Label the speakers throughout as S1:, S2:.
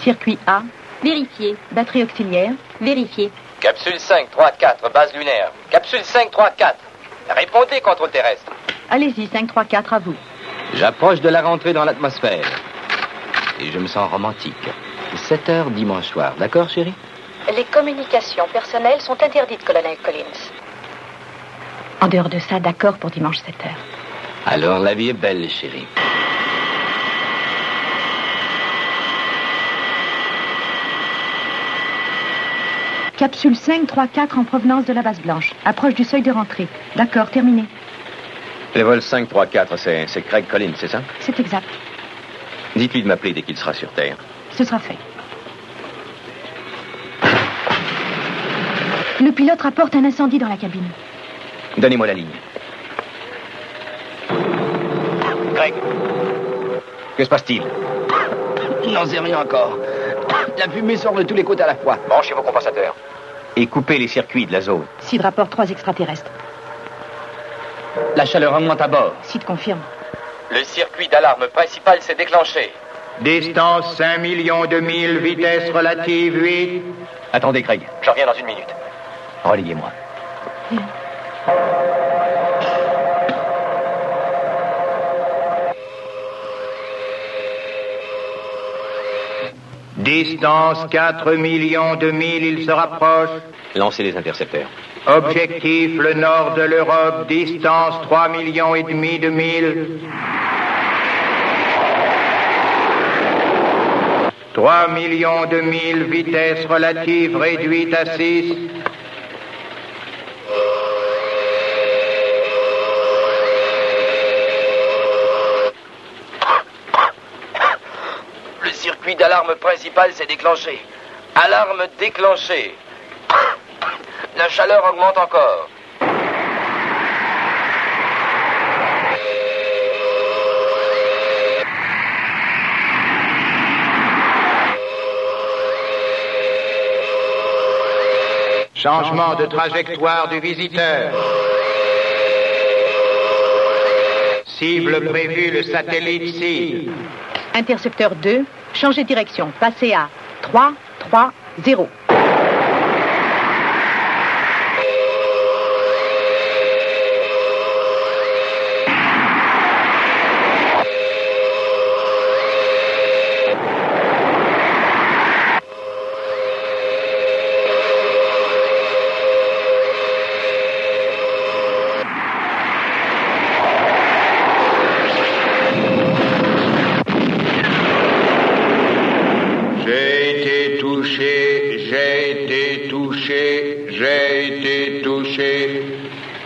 S1: Circuit A. Vérifié. Batterie auxiliaire. Vérifié.
S2: Capsule 534, base lunaire. Capsule 534. Répondez, contrôle terrestre.
S1: Allez-y, 534, à vous.
S2: J'approche de la rentrée dans l'atmosphère. Et je me sens romantique. 7 heures dimanche soir, d'accord, chérie?
S3: Les communications personnelles sont interdites, colonel Collins.
S1: En dehors de ça, d'accord pour dimanche 7 heures.
S2: Alors la vie est belle, chérie.
S1: Capsule 534 en provenance de la base blanche. Approche du seuil de rentrée. D'accord, terminé.
S2: Le vol 534, c'est Craig Collins, c'est ça?
S1: C'est exact.
S2: Dites-lui de m'appeler dès qu'il sera sur Terre.
S1: Ce sera fait. Le pilote rapporte un incendie dans la cabine.
S2: Donnez-moi la ligne. Craig, que se passe-t-il?
S4: N'en sais rien encore. La fumée sort de tous les côtés à la fois.
S2: Branchez vos compensateurs. Et coupez les circuits de la zone.
S1: Sid rapporte 3 extraterrestres.
S4: La chaleur augmente à bord.
S1: Sid confirme.
S2: Le circuit d'alarme principal s'est déclenché.
S5: Distance 5 millions de milles, vitesse relative 8.
S2: Attendez, Craig. Je reviens dans 1 minute. Relayez-moi.
S5: Distance 4 millions de milles, il se rapproche.
S2: Lancez les intercepteurs.
S5: Objectif, le nord de l'Europe, distance 3 millions et demi de milles. 3 millions de milles, vitesse relative réduite à 6.
S2: Le circuit d'alarme principal s'est déclenché. Alarme déclenchée. La chaleur augmente encore.
S5: Changement de trajectoire du visiteur. Cible prévue, le satellite SID.
S1: Intercepteur 2, changez de direction. Passez à 3, 3, 0.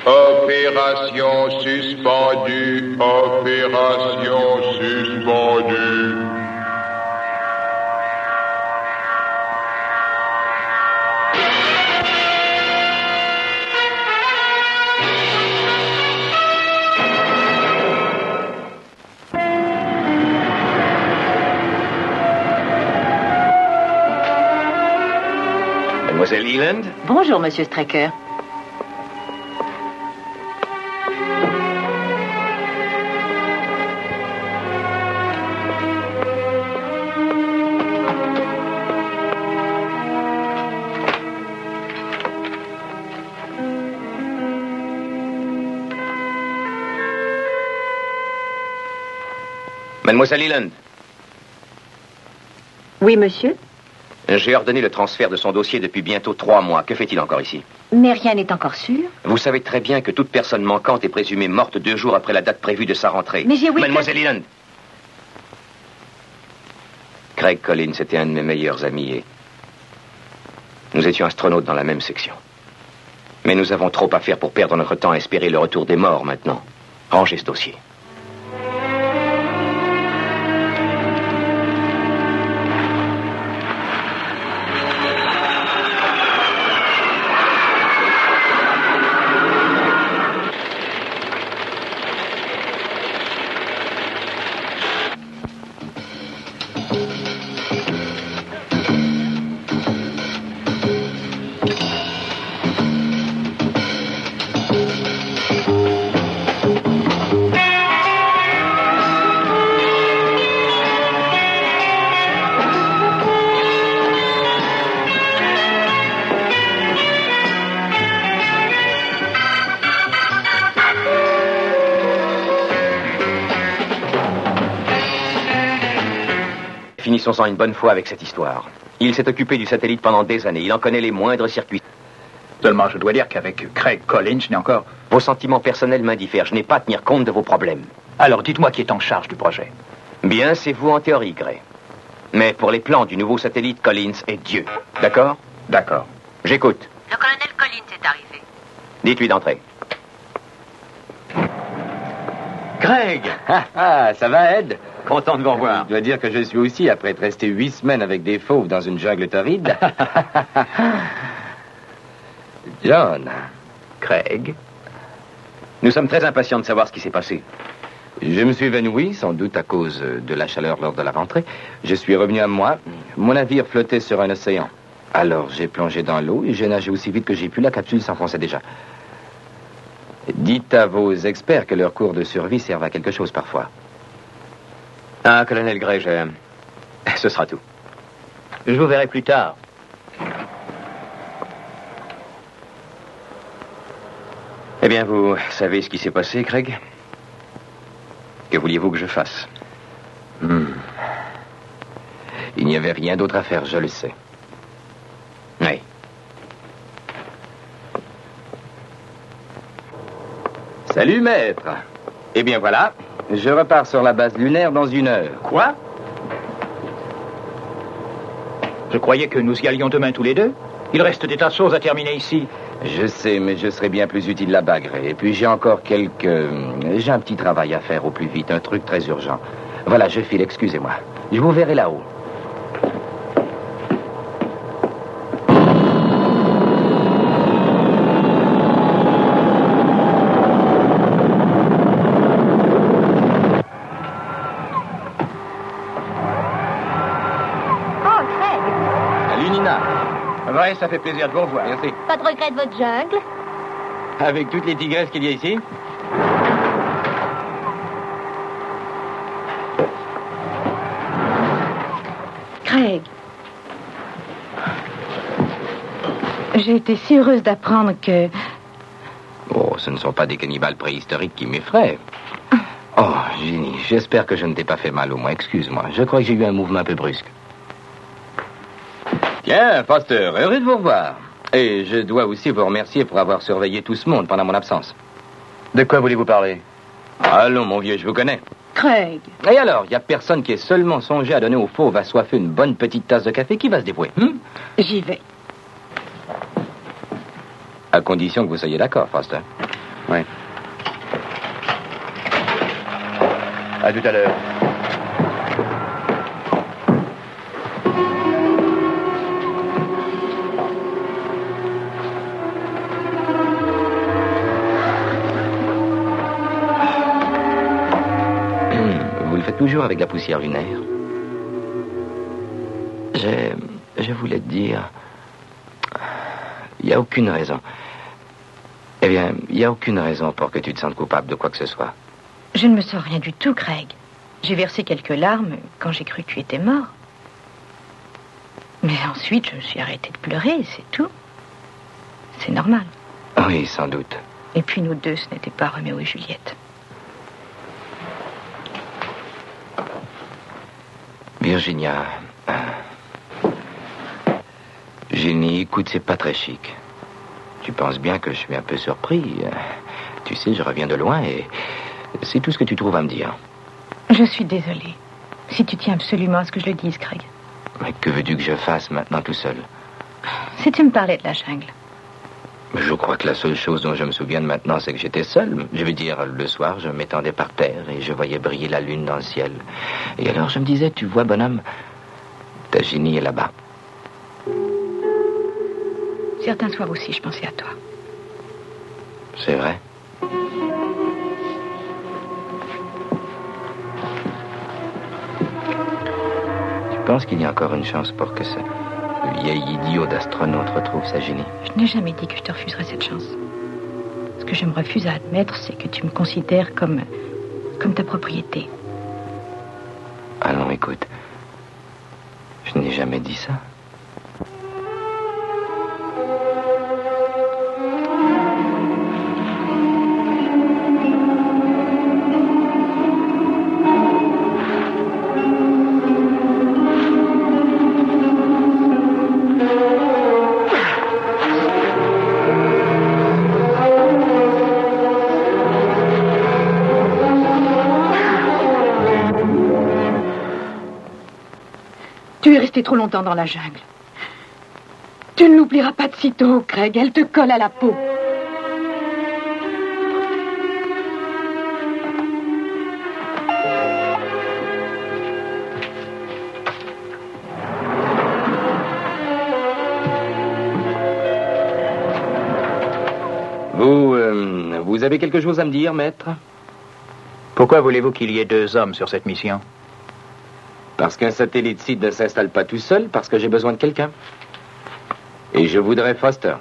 S5: Opération suspendue, opération suspendue.
S2: Mademoiselle Leland?
S1: Bonjour, Monsieur Straker.
S2: Mademoiselle Leland?
S1: Oui, monsieur?
S2: J'ai ordonné le transfert de son dossier depuis bientôt 3 mois. Que fait-il encore ici?
S1: Mais rien n'est encore sûr.
S2: Vous savez très bien que toute personne manquante est présumée morte 2 jours après la date prévue de sa rentrée.
S1: Mais j'ai oui.
S2: Mademoiselle Leland? Craig Collins était un de mes meilleurs amis et nous étions astronautes dans la même section. Mais nous avons trop à faire pour perdre notre temps à espérer le retour des morts maintenant. Rangez ce dossier. finissons-en une bonne fois avec cette histoire. Il s'est occupé du satellite pendant des années. Il en connaît les moindres circuits.
S5: Seulement, je dois dire qu'avec Craig Collins, je n'ai encore...
S2: Vos sentiments personnels m'indiffèrent. Je n'ai pas à tenir compte de vos problèmes.
S5: Alors, dites-moi qui est en charge du projet.
S2: Bien, c'est vous en théorie, Gray. Mais pour les plans du nouveau satellite, Collins est Dieu. D'accord?
S5: D'accord.
S2: J'écoute.
S6: Le colonel Collins est arrivé.
S2: Dites-lui d'entrer.
S7: Craig! Ça va, Ed? Content de vous revoir. Je dois dire que je suis aussi, après être resté 8 semaines avec des fauves dans une jungle torride. John.
S2: Craig. Nous sommes très impatients de savoir ce qui s'est passé.
S7: Je me suis évanoui, sans doute à cause de la chaleur lors de la rentrée. Je suis revenu à moi. Mon navire flottait sur un océan. Alors, j'ai plongé dans l'eau et j'ai nagé aussi vite que j'ai pu. La capsule s'enfonçait déjà. Dites à vos experts que leur cours de survie servent à quelque chose parfois.
S2: Ah, colonel Gray, ce sera tout.
S5: Je vous verrai plus tard.
S2: Eh bien, vous savez ce qui s'est passé, Craig? Que vouliez-vous que je fasse?
S7: Il n'y avait rien d'autre à faire, je le sais.
S2: Oui.
S7: Salut, maître. Eh bien, voilà. Je repars sur la base lunaire dans 1 heure.
S5: Quoi? Je croyais que nous y allions demain tous les deux. Il reste des tas de choses à terminer ici.
S7: Je sais, mais je serai bien plus utile là-bas, Gray. Et puis j'ai encore j'ai un petit travail à faire au plus vite, un truc très urgent. Voilà, je file, excusez-moi. Je vous verrai là-haut.
S1: Oh, Craig!
S7: Salut, Nina.
S5: Ouais, ça fait plaisir de vous revoir.
S7: Merci.
S6: Pas de regret de votre jungle?
S7: Avec toutes les tigresses qu'il y a ici?
S1: Craig. J'ai été si heureuse d'apprendre que...
S7: Oh, ce ne sont pas des cannibales préhistoriques qui m'effraient. Oh, Ginny, j'espère que je ne t'ai pas fait mal au moins. Excuse-moi, je crois que j'ai eu un mouvement un peu brusque. Tiens, Foster, heureux de vous revoir. Et je dois aussi vous remercier pour avoir surveillé tout ce monde pendant mon absence.
S5: De quoi voulez-vous parler?
S7: Allons, mon vieux, je vous connais.
S1: Craig.
S7: Et alors, il n'y a personne qui ait seulement songé à donner aux fauves assoiffés une bonne petite tasse de café qui va se dévouer.
S1: J'y vais.
S7: À condition que vous soyez d'accord, Foster.
S5: Oui. À tout à l'heure.
S7: Vous le faites toujours avec la poussière lunaire. Je voulais te dire... Il n'y a aucune raison. Eh bien, il n'y a aucune raison pour que tu te sentes coupable de quoi que ce soit.
S1: Je ne me sens rien du tout, Craig. J'ai versé quelques larmes quand j'ai cru que tu étais mort. Mais ensuite, je me suis arrêtée de pleurer, c'est tout. C'est normal.
S7: Oui, sans doute.
S1: Et puis nous deux, ce n'était pas Roméo et Juliette.
S7: Virginia... Jenny, écoute, c'est pas très chic. Tu penses bien que je suis un peu surpris. Tu sais, je reviens de loin et c'est tout ce que tu trouves à me dire.
S1: Je suis désolée. Si tu tiens absolument à ce que je le dise, Craig.
S7: Mais que veux-tu que je fasse maintenant tout seul?
S1: Si tu me parlais de la jungle.
S7: Je crois que la seule chose dont je me souviens de maintenant, c'est que j'étais seul. Je veux dire, le soir, je m'étendais par terre et je voyais briller la lune dans le ciel. Et alors je me disais, tu vois, bonhomme, ta Jenny est là-bas.
S1: Certains soirs aussi, je pensais à toi.
S7: C'est vrai? Tu penses qu'il y a encore une chance pour que ce vieil idiot d'astronaute retrouve sa Jenny?
S1: Je n'ai jamais dit que je te refuserais cette chance. Ce que je me refuse à admettre, c'est que tu me considères comme ta propriété.
S7: Allons, écoute. Je n'ai jamais dit ça.
S1: Tu es resté trop longtemps dans la jungle. Tu ne l'oublieras pas de sitôt, Craig. Elle te colle à la peau.
S7: Vous avez quelque chose à me dire, maître?
S5: Pourquoi voulez-vous qu'il y ait 2 hommes sur cette mission?
S7: Parce qu'un satellite site ne s'installe pas tout seul, parce que j'ai besoin de quelqu'un. Et je voudrais Foster.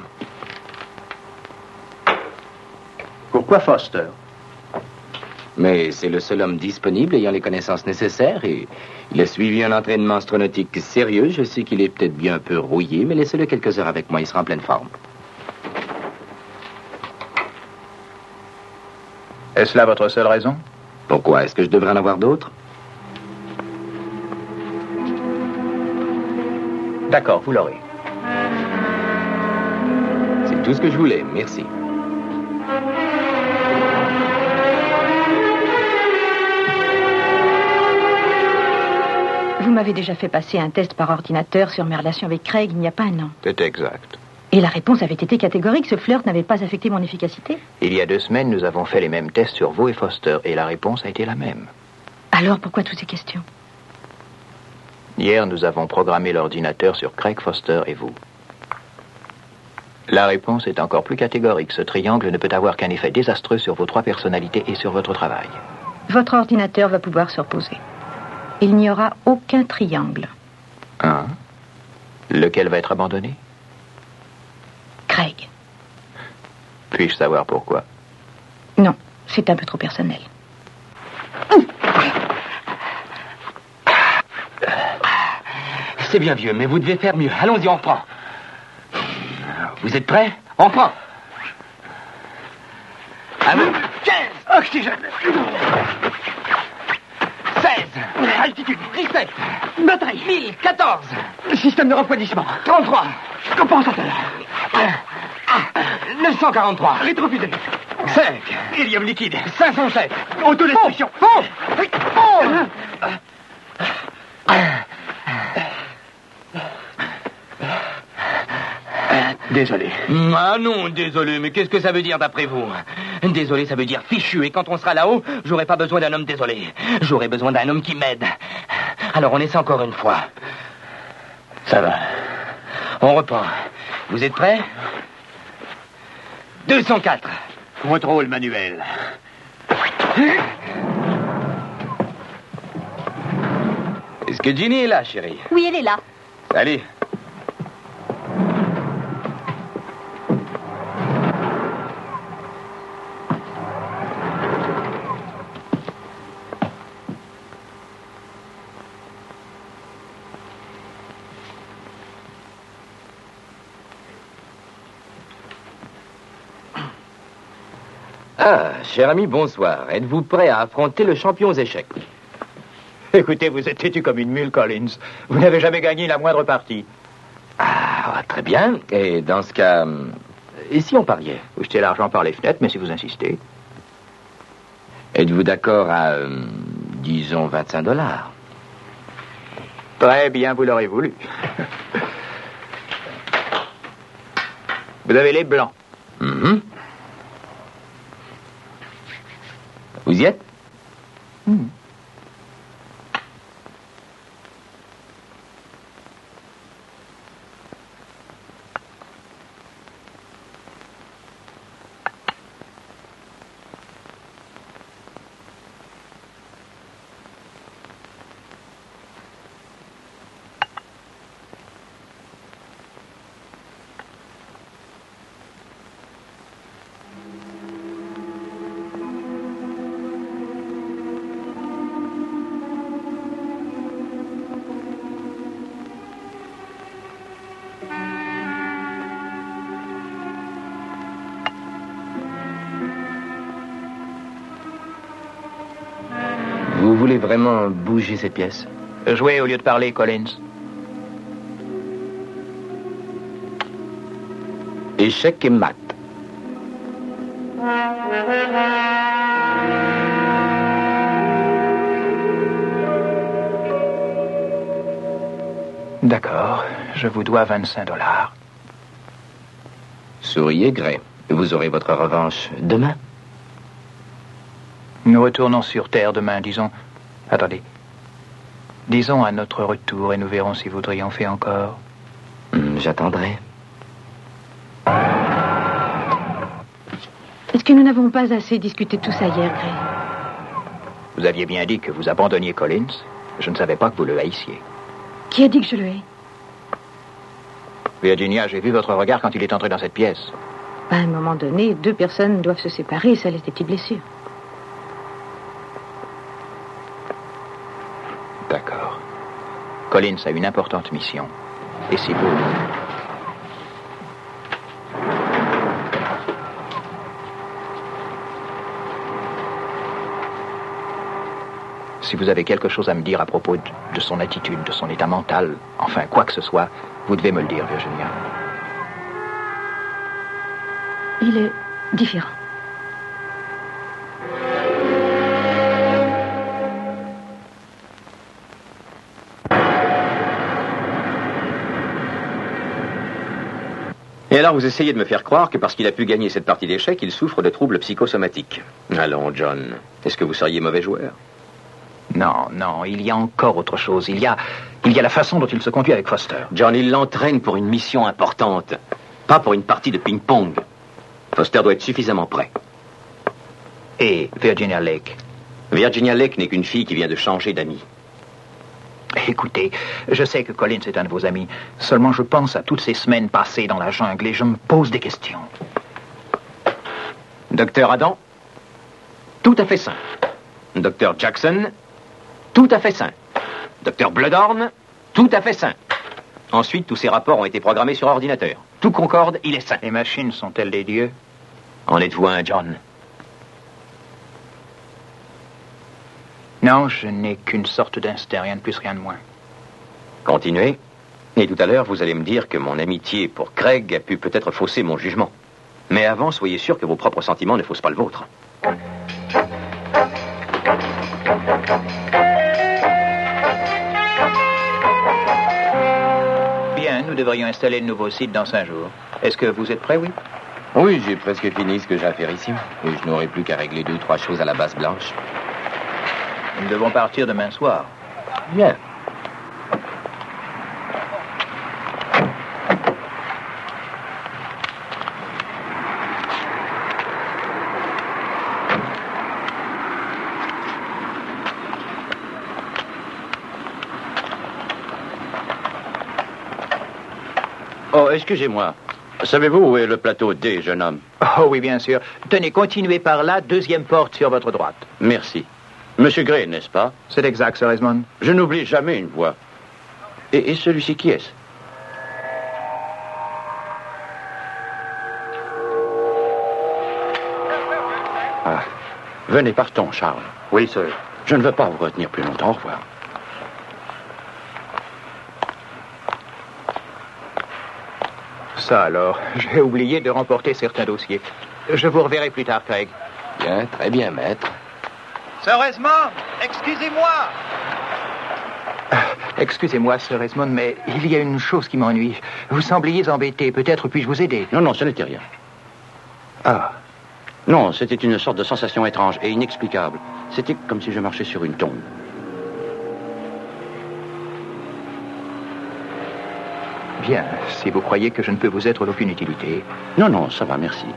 S5: Pourquoi Foster?
S7: Mais c'est le seul homme disponible ayant les connaissances nécessaires et il a suivi un entraînement astronautique sérieux. Je sais qu'il est peut-être bien un peu rouillé, mais laissez-le quelques heures avec moi, il sera en pleine forme.
S5: Est-ce là votre seule raison?
S7: Pourquoi? Est-ce que je devrais en avoir d'autres?
S5: D'accord, vous l'aurez.
S7: C'est tout ce que je voulais, merci.
S1: Vous m'avez déjà fait passer un test par ordinateur sur mes relations avec Craig il n'y a pas un an.
S5: C'est exact.
S1: Et la réponse avait été catégorique. Ce flirt n'avait pas affecté mon efficacité.
S5: Il y a 2 semaines, nous avons fait les mêmes tests sur vous et Foster, et la réponse a été la même.
S1: Alors pourquoi toutes ces questions?
S5: Hier, nous avons programmé l'ordinateur sur Craig, Foster et vous. La réponse est encore plus catégorique. Ce triangle ne peut avoir qu'un effet désastreux sur vos 3 personnalités et sur votre travail.
S1: Votre ordinateur va pouvoir se reposer. Il n'y aura aucun triangle.
S5: Hein? Lequel va être abandonné?
S1: Craig.
S5: Puis-je savoir pourquoi?
S1: Non, c'est un peu trop personnel.
S7: C'est bien vieux, mais vous devez faire mieux. Allons-y, on reprend. Vous êtes prêts? On reprend. À vous. 15. Oxygène. 16. Altitude. 17. Batterie. 1000. 14. Système de refroidissement. 33. Compensateur. 943. Rétrofusée. 5. Hélium liquide. 507. Autodestruction. Fond.
S5: Désolé.
S7: Ah non, désolé, mais qu'est-ce que ça veut dire d'après vous? Désolé, ça veut dire fichu, et quand on sera là-haut, j'aurai pas besoin d'un homme désolé. J'aurai besoin d'un homme qui m'aide. Alors on essaie encore une fois.
S5: Ça va.
S7: On reprend. Vous êtes prêts? 204.
S5: Contrôle manuel.
S7: Est-ce que Ginny est là, chérie?
S6: Oui, elle est là.
S7: Salut. Ah, cher ami, bonsoir. Êtes-vous prêt à affronter le champion aux échecs?
S5: Écoutez, vous êtes têtu comme une mule, Collins. Vous n'avez jamais gagné la moindre partie.
S7: Ah, très bien. Et dans ce cas, et si on pariait?
S5: Vous jetez l'argent par les fenêtres, mais si vous insistez.
S7: Êtes-vous d'accord à, disons, $25?
S5: Très bien, vous l'aurez voulu. Vous avez les blancs.
S7: Mhm. Vous y êtes? Vous voulez vraiment bouger cette pièce?
S5: Jouez au lieu de parler, Collins.
S7: Échec et mat.
S5: D'accord, je vous dois 25 $.
S7: Souriez, Gray. Vous aurez votre revanche demain.
S5: Nous retournons sur Terre demain, disons... Attendez. Disons à notre retour et nous verrons si vous triomphez encore.
S7: J'attendrai.
S1: Est-ce que nous n'avons pas assez discuté de tout ça hier, Gray?
S5: Vous aviez bien dit que vous abandonniez Collins. Je ne savais pas que vous le haissiez.
S1: Qui a dit que je le hais?
S5: Virginia, j'ai vu votre regard quand il est entré dans cette pièce.
S1: À un moment donné, deux personnes doivent se séparer et ça laisse des petites blessures.
S5: D'accord. Collins a une importante mission. Et c'est vous. Si vous avez quelque chose à me dire à propos de son attitude, de son état mental, enfin quoi que ce soit, vous devez me le dire, Virginia.
S1: Il est différent.
S2: Et alors vous essayez de me faire croire que parce qu'il a pu gagner cette partie d'échecs, il souffre de troubles psychosomatiques. Allons, John, est-ce que vous seriez mauvais joueur?
S5: Non, il y a encore autre chose. Il y a la façon dont il se conduit avec Foster.
S2: John, il l'entraîne pour une mission importante, pas pour une partie de ping-pong. Foster doit être suffisamment prêt.
S5: Et Virginia Lake?
S2: Virginia Lake n'est qu'une fille qui vient de changer d'amis.
S5: Écoutez, je sais que Collins est un de vos amis. Seulement, je pense à toutes ces semaines passées dans la jungle et je me pose des questions.
S2: Docteur Adam? Tout à fait sain. Docteur Jackson? Tout à fait sain. Docteur Bloodhorn? Tout à fait sain. Ensuite, tous ces rapports ont été programmés sur ordinateur. Tout concorde, il est sain.
S5: Les machines sont-elles des dieux?
S2: En êtes-vous un, John?
S5: Non, je n'ai qu'une sorte d'instinct, rien de plus, rien de moins.
S2: Continuez. Et tout à l'heure, vous allez me dire que mon amitié pour Craig a pu peut-être fausser mon jugement. Mais avant, soyez sûr que vos propres sentiments ne faussent pas le vôtre.
S5: Bien, nous devrions installer le nouveau site dans 5 jours. Est-ce que vous êtes prêts, oui?
S7: Oui, j'ai presque fini ce que j'ai à faire ici. Et je n'aurai plus qu'à régler 2-3 choses à la base blanche.
S5: Nous devons partir demain soir.
S7: Bien.
S8: Oh, excusez-moi. Savez-vous où est le plateau D, jeune homme?
S5: Oh oui, bien sûr. Tenez, continuez par là, deuxième porte sur votre droite.
S8: Merci. Monsieur Gray, n'est-ce pas?
S5: C'est exact, Sir Esmond.
S8: Je n'oublie jamais une voix. Et celui-ci, qui est-ce? Ah, venez, partons, Charles.
S5: Oui, sir.
S8: Je ne veux pas vous retenir plus longtemps. Au revoir.
S5: Ça alors, j'ai oublié de remporter certains dossiers. Je vous reverrai plus tard, Craig.
S7: Bien, très bien, maître.
S5: Sir Esmond, excusez-moi! Excusez-moi, Sir Esmond, mais il y a une chose qui m'ennuie. Vous sembliez embêté. Peut-être puis-je vous aider?
S8: Non, ce n'était rien.
S5: Ah.
S8: Non, c'était une sorte de sensation étrange et inexplicable. C'était comme si je marchais sur une tombe.
S5: Bien, si vous croyez que je ne peux vous être d'aucune utilité.
S8: Non, ça va, merci.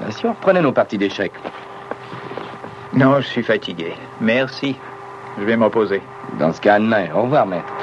S7: Si on reprenait nos parties d'échecs.
S5: Non, je suis fatigué. Merci. Je vais me reposer.
S7: Dans ce cas, demain. Au revoir, maître.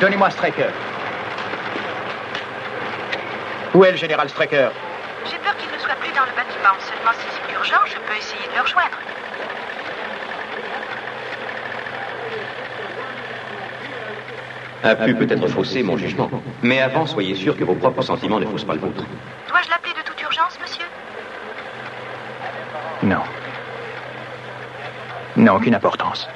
S5: Donnez-moi Straker. Où est le général Straker?
S6: J'ai peur qu'il ne soit plus dans le bâtiment. Seulement si c'est urgent, je peux essayer de le rejoindre.
S2: A pu peut-être fausser mon jugement. Mais avant, soyez sûr que vos propres sentiments ne faussent pas le vôtre.
S6: Dois-je l'appeler de toute urgence, monsieur?
S5: Non. Non, aucune importance.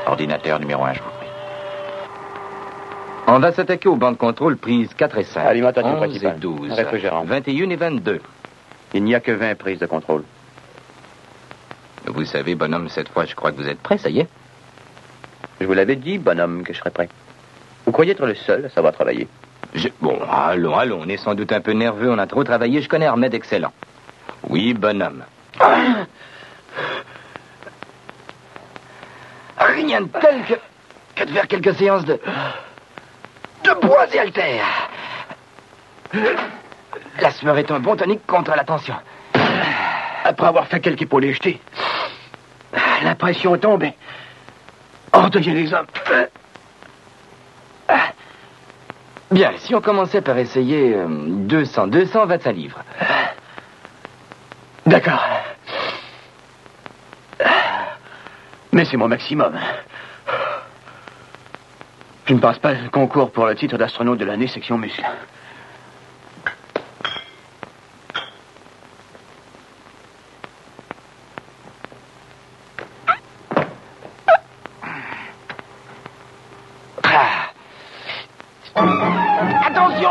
S8: Ordinateur numéro 1, je vous prie.
S7: On va s'attaquer aux bancs de contrôle prises 4 et 5.
S8: Alimentation
S7: 11
S8: principale.
S7: et 12.
S8: Réfrigérant.
S7: 21 et 22.
S8: Il n'y a que 20 prises de contrôle.
S7: Vous savez, bonhomme, cette fois, je crois que vous êtes prêt, ça y est.
S8: Je vous l'avais dit, bonhomme, que je serais prêt. Vous croyez être le seul à savoir travailler?
S7: Bon, allons, on est sans doute un peu nerveux, on a trop travaillé, je connais un remède excellent. Oui, bonhomme. Rien de tel que de faire quelques séances de poids et haltères. L'asthme est un bon tonique contre la tension. Après avoir fait quelques épaulés jetés, la pression est tombée. Endeuillez les hommes. Bien, si on commençait par essayer 225 livres.
S8: D'accord. Mais c'est mon maximum. Je ne passe pas le concours pour le titre d'astronaute de l'année section muscle.
S7: Attention!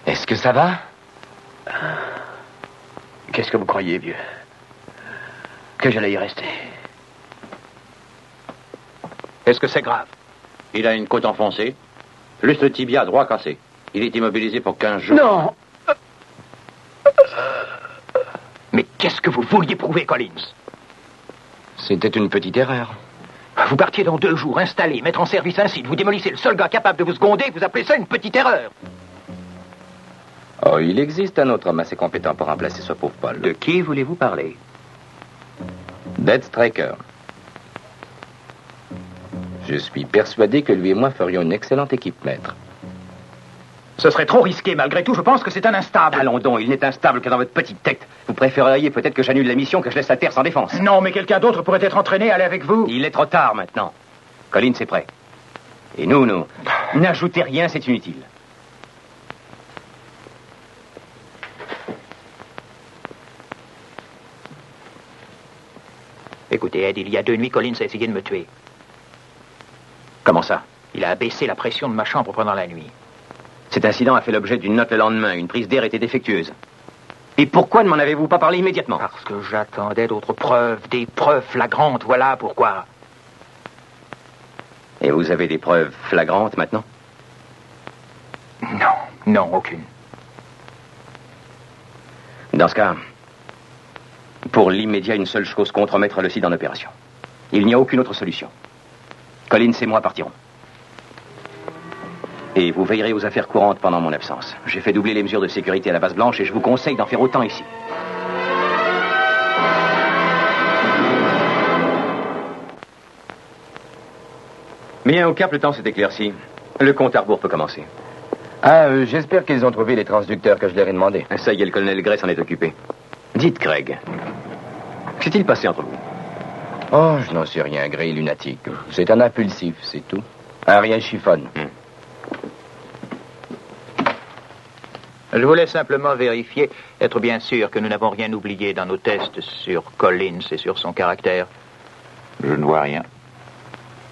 S7: Est-ce que ça va?
S8: Qu'est-ce que vous croyez, vieux? Que j'allais y rester?
S5: Est-ce que c'est grave?
S8: Il a une côte enfoncée, plus le tibia droit cassé. Il est immobilisé pour 15 jours.
S5: Non! Mais qu'est-ce que vous vouliez prouver, Collins?
S7: C'était une petite erreur.
S5: Vous partiez dans 2 jours, installer, mettre en service un site, vous démolissez le seul gars capable de vous seconder, vous appelez ça une petite erreur.
S7: Oh, il existe un autre homme assez compétent pour remplacer ce pauvre Paul.
S5: De qui voulez-vous parler?
S7: d'Ed Straker. Je suis persuadé que lui et moi ferions une excellente équipe, maître.
S5: Ce serait trop risqué, malgré tout, je pense que c'est un instable.
S2: Allons donc, il n'est instable que dans votre petite tête. Vous préféreriez peut-être que j'annule la mission, que je laisse la Terre sans défense.
S5: Non, mais quelqu'un d'autre pourrait être entraîné à aller avec vous.
S2: Il est trop tard maintenant. Collins est prêt. Et nous, n'ajoutez rien, c'est inutile.
S5: Écoutez, Ed, il y a 2 nuits, Collins a essayé de me tuer.
S2: Comment ça?
S5: Il a abaissé la pression de ma chambre pendant la nuit.
S2: Cet incident a fait l'objet d'une note le lendemain. Une prise d'air était défectueuse. Et pourquoi ne m'en avez-vous pas parlé immédiatement?
S5: Parce que j'attendais d'autres preuves, des preuves flagrantes, voilà pourquoi.
S2: Et vous avez des preuves flagrantes maintenant?
S5: Non, aucune.
S2: Dans ce cas, pour l'immédiat, une seule chose, compromettre le site en opération. Il n'y a aucune autre solution. Collins et moi partirons. Et vous veillerez aux affaires courantes pendant mon absence. J'ai fait doubler les mesures de sécurité à la base blanche et je vous conseille d'en faire autant ici. Bien, au Cap, le temps s'est éclairci. Le compte à rebours peut commencer.
S7: J'espère qu'ils ont trouvé les transducteurs que je leur ai demandé.
S2: Ça y est, le colonel Gray s'en est occupé. Dites, Craig, qu'est-il passé entre vous?
S7: Oh, je n'en sais rien, Gray lunatique. C'est un impulsif, c'est tout. Un rien chiffonne.
S5: Je voulais simplement vérifier, être bien sûr que nous n'avons rien oublié dans nos tests sur Collins et sur son caractère.
S8: Je ne vois rien.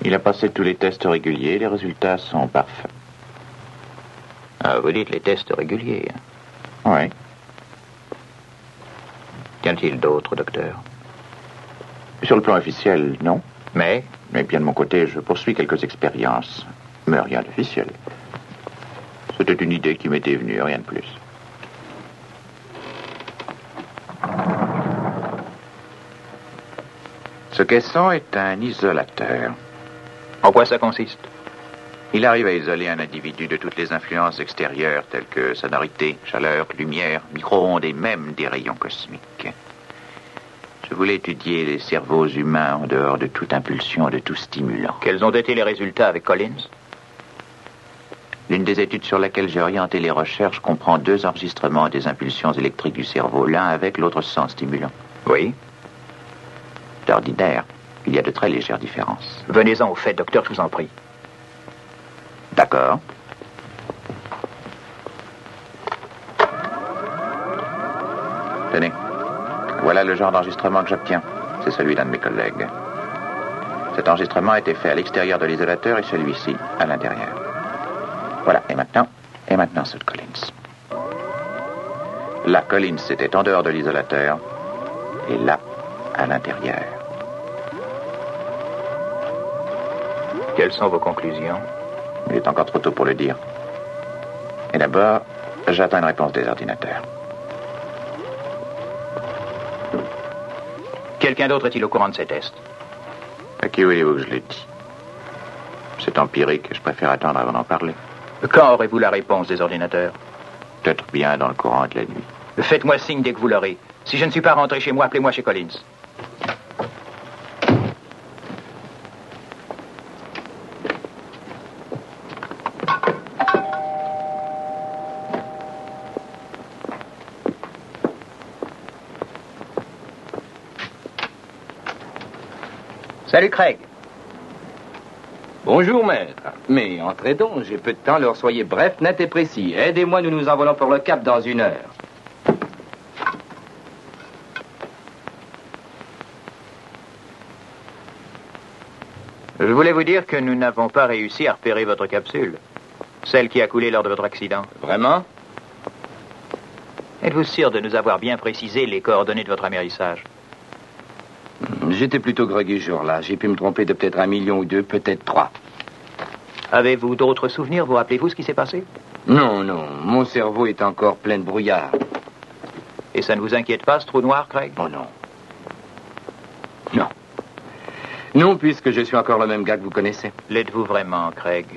S8: Il a passé tous les tests réguliers, les résultats sont parfaits.
S5: Ah, vous dites les tests réguliers.
S8: Oui.
S5: Qu'y a-t-il d'autre, docteur?
S8: Sur le plan officiel, non.
S5: Mais
S9: bien de mon côté, je poursuis quelques expériences, mais rien d'officiel. C'était une idée qui m'était venue, rien de plus. Ce caisson est un isolateur.
S5: en quoi ça consiste?
S9: Il arrive à isoler un individu de toutes les influences extérieures telles que sonorité, chaleur, lumière, micro-ondes et même des rayons cosmiques. Je voulais étudier les cerveaux humains en dehors de toute impulsion, de tout stimulant.
S5: Quels ont été les résultats avec Collins?
S9: L'une des études sur laquelle j'ai orienté les recherches comprend 2 enregistrements des impulsions électriques du cerveau, l'un avec, l'autre sans stimulant.
S5: Oui.
S9: D'ordinaire, il y a de très légères différences.
S5: Venez-en au fait, docteur, je vous en prie.
S9: D'accord. Tenez, voilà le genre d'enregistrement que j'obtiens. C'est celui d'un de mes collègues. Cet enregistrement a été fait à l'extérieur de l'isolateur et celui-ci à l'intérieur. Voilà, et maintenant ceux de Collins. Là, Collins était en dehors de l'isolateur et là, à l'intérieur.
S5: Quelles sont vos conclusions?
S9: Il est encore trop tôt pour le dire. Et d'abord, j'attends une réponse des ordinateurs.
S5: Quelqu'un d'autre est-il au courant de ces tests?
S9: À qui voulez-vous que je l'ai dit? C'est empirique et je préfère attendre avant d'en parler.
S5: Quand aurez-vous la réponse des ordinateurs?
S9: Peut-être bien dans le courant de la nuit.
S5: Faites-moi signe dès que vous l'aurez. Si je ne suis pas rentré chez moi, appelez-moi chez Collins. Salut, Craig.
S7: Bonjour, maître. Mais entrez donc, j'ai peu de temps, alors soyez bref, net et précis. Aidez-moi, nous nous envolons pour le Cap dans 1 heure.
S5: Je voulais vous dire que nous n'avons pas réussi à repérer votre capsule. Celle qui a coulé lors de votre accident.
S7: Vraiment?
S5: Êtes-vous sûr de nous avoir bien précisé les coordonnées de votre amérissage?
S7: J'étais plutôt groggy ce jour-là. J'ai pu me tromper de peut-être 1 million ou 2, peut-être 3.
S5: Avez-vous d'autres souvenirs? Vous rappelez-vous ce qui s'est passé?
S7: Non, mon cerveau est encore plein de brouillard.
S5: Et ça ne vous inquiète pas, ce trou noir, Craig?
S7: Oh non. Non. Non, puisque je suis encore le même gars que vous connaissez.
S5: L'êtes-vous vraiment, Craig?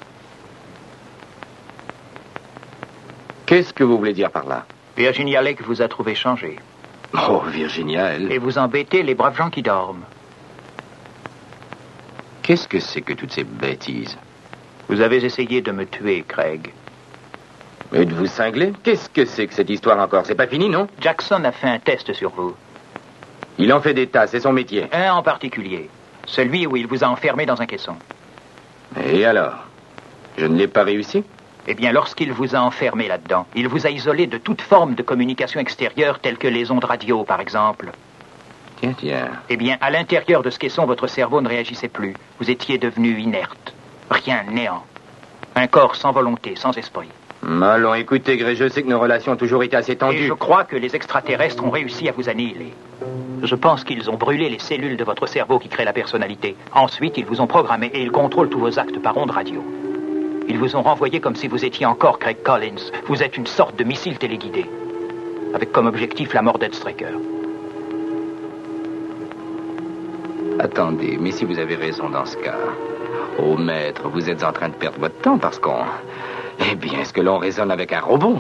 S7: Qu'est-ce que vous voulez dire par là?
S5: Virginia Lake vous a trouvé changé.
S7: Oh, Virginia, elle...
S5: Et vous embêtez les braves gens qui dorment.
S7: Qu'est-ce que c'est que toutes ces bêtises?
S5: Vous avez essayé de me tuer, Craig.
S7: Êtes-vous cinglé? Qu'est-ce que c'est que cette histoire encore? C'est pas fini, non?
S5: Jackson a fait un test sur vous.
S7: Il en fait des tas, c'est son métier.
S5: Un en particulier. Celui où il vous a enfermé dans un caisson.
S7: Et alors? Je ne l'ai pas réussi?
S5: Eh bien, lorsqu'il vous a enfermé là-dedans, il vous a isolé de toute forme de communication extérieure, telle que les ondes radio, par exemple.
S7: Tiens.
S5: Eh bien, à l'intérieur de ce caisson, votre cerveau ne réagissait plus. Vous étiez devenu inerte. Rien, néant. Un corps sans volonté, sans esprit.
S7: Allons, écoutez, Gray, je sais que nos relations ont toujours été assez tendues.
S5: Et je crois que les extraterrestres ont réussi à vous annihiler. Je pense qu'ils ont brûlé les cellules de votre cerveau qui créent la personnalité. Ensuite, ils vous ont programmé et ils contrôlent tous vos actes par ondes radio. Ils vous ont renvoyé comme si vous étiez encore Craig Collins. Vous êtes une sorte de missile téléguidé, avec comme objectif la mort d'Ed Straker.
S7: Attendez, mais si vous avez raison dans ce cas... Oh, maître, vous êtes en train de perdre votre temps parce qu'on... Eh bien, est-ce que l'on raisonne avec un robot?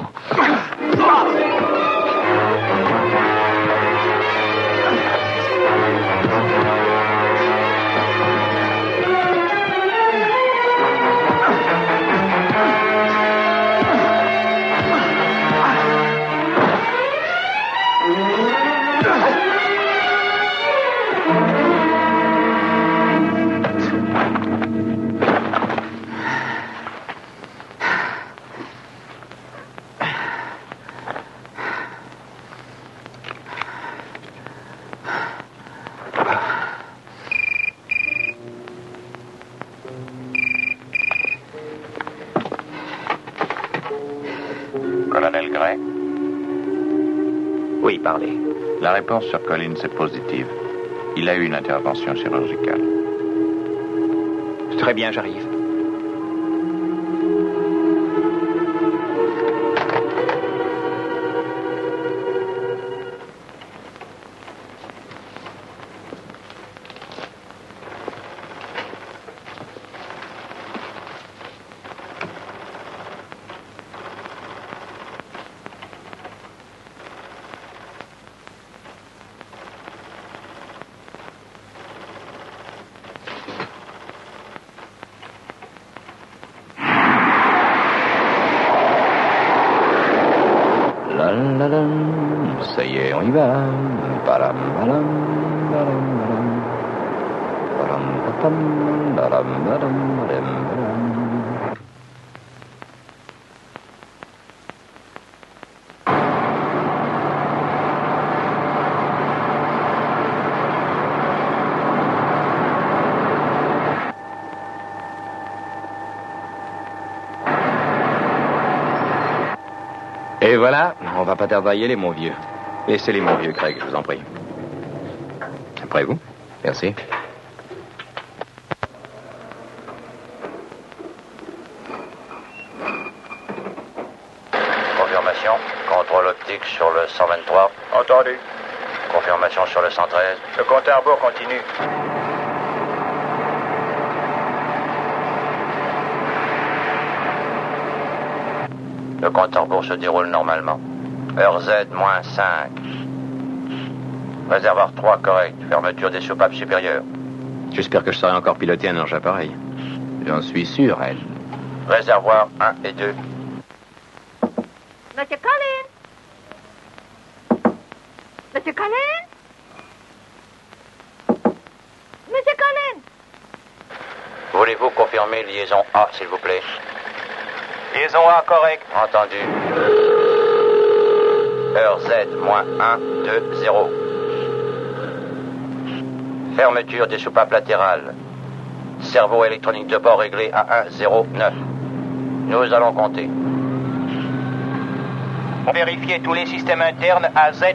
S9: Colonel Gray?
S5: Oui, parlez.
S9: La réponse sur Collins est positive. Il a eu une intervention chirurgicale.
S5: Très bien, j'arrive.
S7: Ça y est, on y va. Param, param, param, param. Param, papam, param, param, param, param. Et voilà, on va pas tarder à y aller, mon vieux.
S2: Laissez-les, mon vieux Craig, je vous en prie. Après vous.
S7: Merci.
S8: Confirmation. Contrôle optique sur le 123.
S10: Entendu.
S8: Confirmation sur le 113.
S10: Le compte à rebours continue.
S8: Le compte à rebours se déroule normalement. Heure Z-5. Réservoir 3 correct. Fermeture des soupapes supérieures.
S2: J'espère que je saurai encore piloter un engin pareil.
S7: J'en suis sûr, elle.
S8: Réservoir 1 et 2.
S6: Monsieur Collins? Monsieur Collins? Monsieur Collins?
S8: Voulez-vous confirmer liaison A, s'il vous plaît?
S10: Liaison A correct.
S8: Entendu. Heure Z-1, 2, 0. Fermeture des soupapes latérales. Cerveau électronique de bord réglé à 1,09. Nous allons compter.
S10: Vérifiez tous les systèmes internes à Z-50.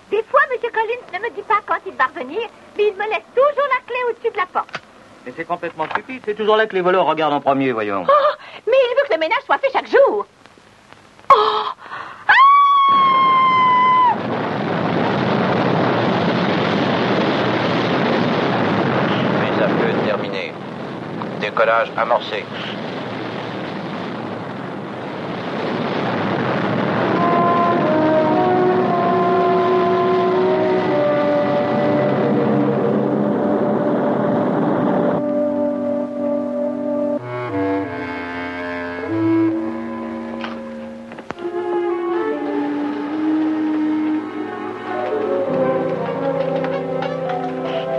S6: Des fois, Monsieur Collins ne me dit pas quand il va revenir, mais il me laisse toujours la clé au-dessus de la porte.
S4: Mais c'est complètement stupide. C'est toujours là que les voleurs regardent en premier, voyons.
S6: Oh, mais il veut que le ménage soit fait chaque jour. Oh!
S8: Mise à feu terminée. Décollage amorcé.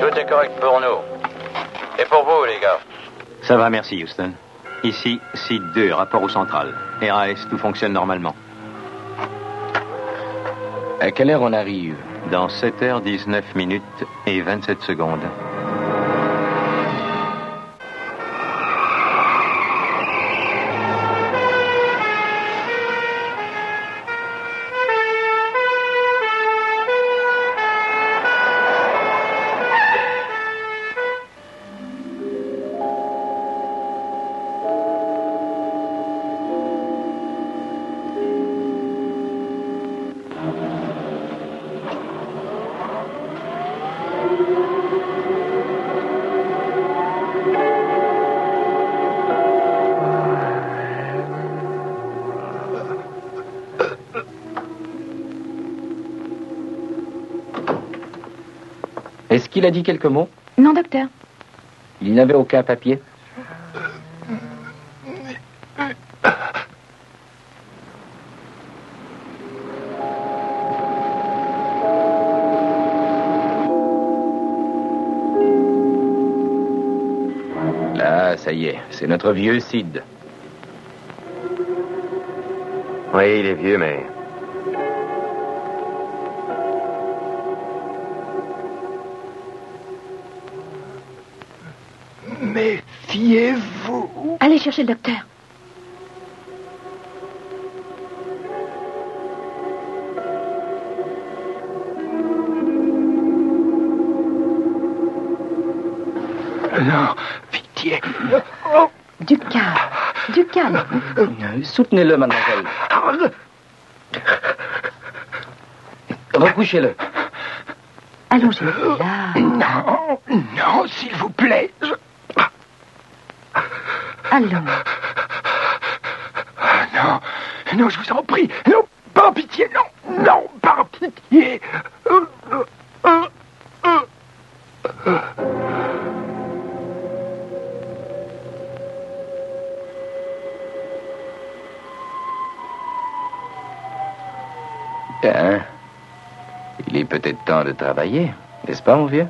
S8: Tout est correct pour nous. Et pour vous, les gars?
S2: Ça va, merci, Houston. Ici, site 2, rapport au central. RAS, tout fonctionne normalement.
S7: À quelle heure on arrive?
S2: Dans 7h19 minutes et 27 secondes.
S7: Est-ce qu'il a dit quelques mots?
S1: Non, docteur.
S7: Il n'avait aucun papier? Ah, ça y est, c'est notre vieux Sid.
S2: Oui, il est vieux, mais...
S1: Méfiez-vous. Allez chercher le docteur.
S5: Non, pitié.
S1: Du calme. Du calme.
S4: Soutenez-le, mademoiselle. Recouchez-le.
S1: Allongez-vous là.
S5: Non, non, s'il vous plaît.
S1: Allons.
S5: Non, non, je vous en prie. Non, par pitié, non, non, par pitié.
S7: Bien. Il est peut-être temps de travailler, n'est-ce pas, mon vieux?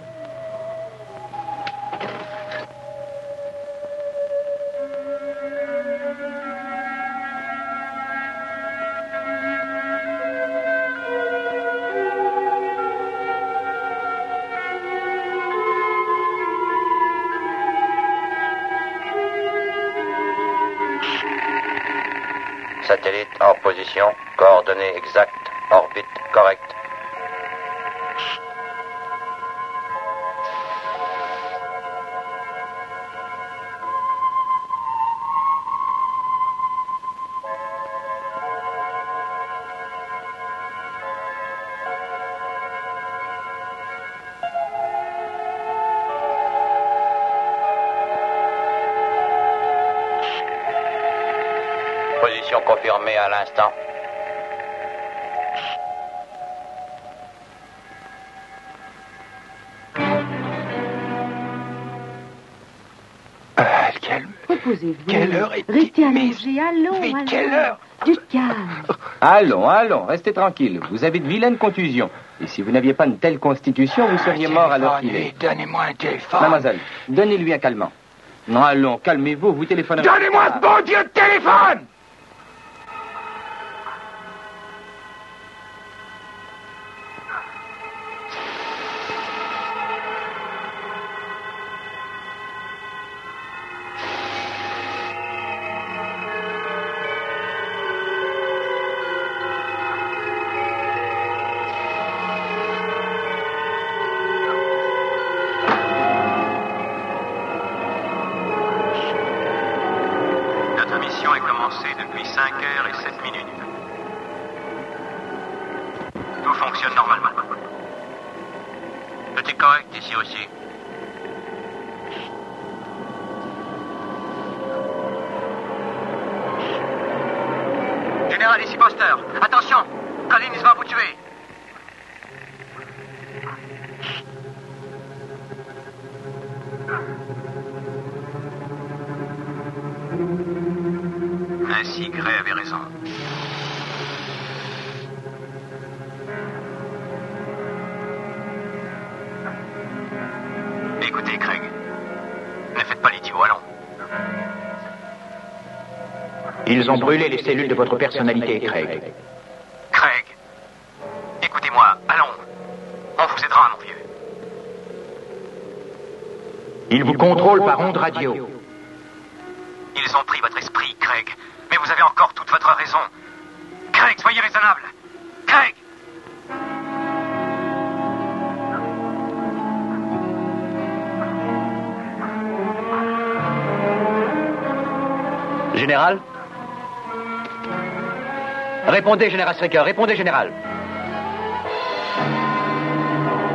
S8: Satellite en position, coordonnées exactes, orbite correcte. Position confirmée à l'instant.
S1: Reposez-vous.
S5: Quelle heure est-il?
S1: Restez allongés. Allons,
S5: Mais
S1: allons.
S5: quelle heure?
S1: Du calme.
S7: Allons, allons, restez tranquille. Vous avez de vilaines contusions. Et si vous n'aviez pas une telle constitution, vous seriez mort à l'heure qu'il est.
S5: Donnez-moi un téléphone.
S7: Mademoiselle, donnez-lui un calmant. Non, allons, calmez-vous, vous téléphonez.
S5: Donnez-moi ce bon Dieu de téléphone!
S2: Notre mission est commencée depuis 5h07. Tout fonctionne normalement.
S8: Tout est correct ici aussi.
S2: Général, ici Foster. Attention, Collins va vous tuer. Ainsi, Gray avait raison. Écoutez, Craig, ne faites pas l'idiot, allons.
S5: Ils ont brûlé les cellules de votre personnalité, Craig.
S2: Craig, écoutez-moi, allons. On vous aidera, mon vieux.
S5: Ils vous contrôlent par ondes radio.
S2: Ils ont pris votre esprit, Craig. Mais vous avez encore toute votre raison. Craig, soyez raisonnable. Craig!
S4: Général? Répondez, Général Stricker, répondez, Général.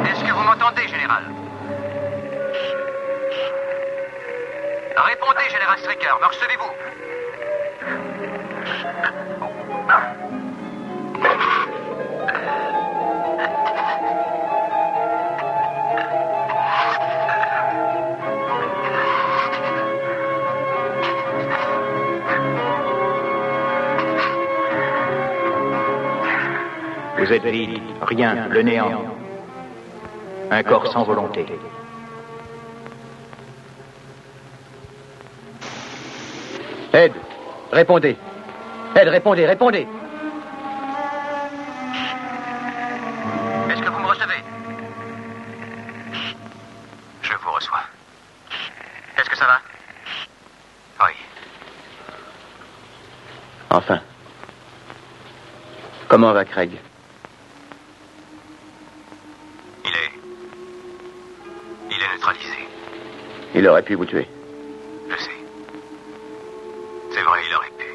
S2: Est-ce que vous m'entendez, Général? Répondez, Général Stricker, me recevez-vous?
S5: Vous êtes vide, rien, le néant. Un corps sans volonté.
S4: Ed, répondez. Ed, répondez, répondez.
S2: Est-ce que vous me recevez? Je vous reçois. Est-ce que ça va? Oui.
S4: Enfin. Comment va Craig?
S2: Il est neutralisé.
S11: Il aurait pu vous tuer.
S9: Je sais. C'est vrai, il aurait pu.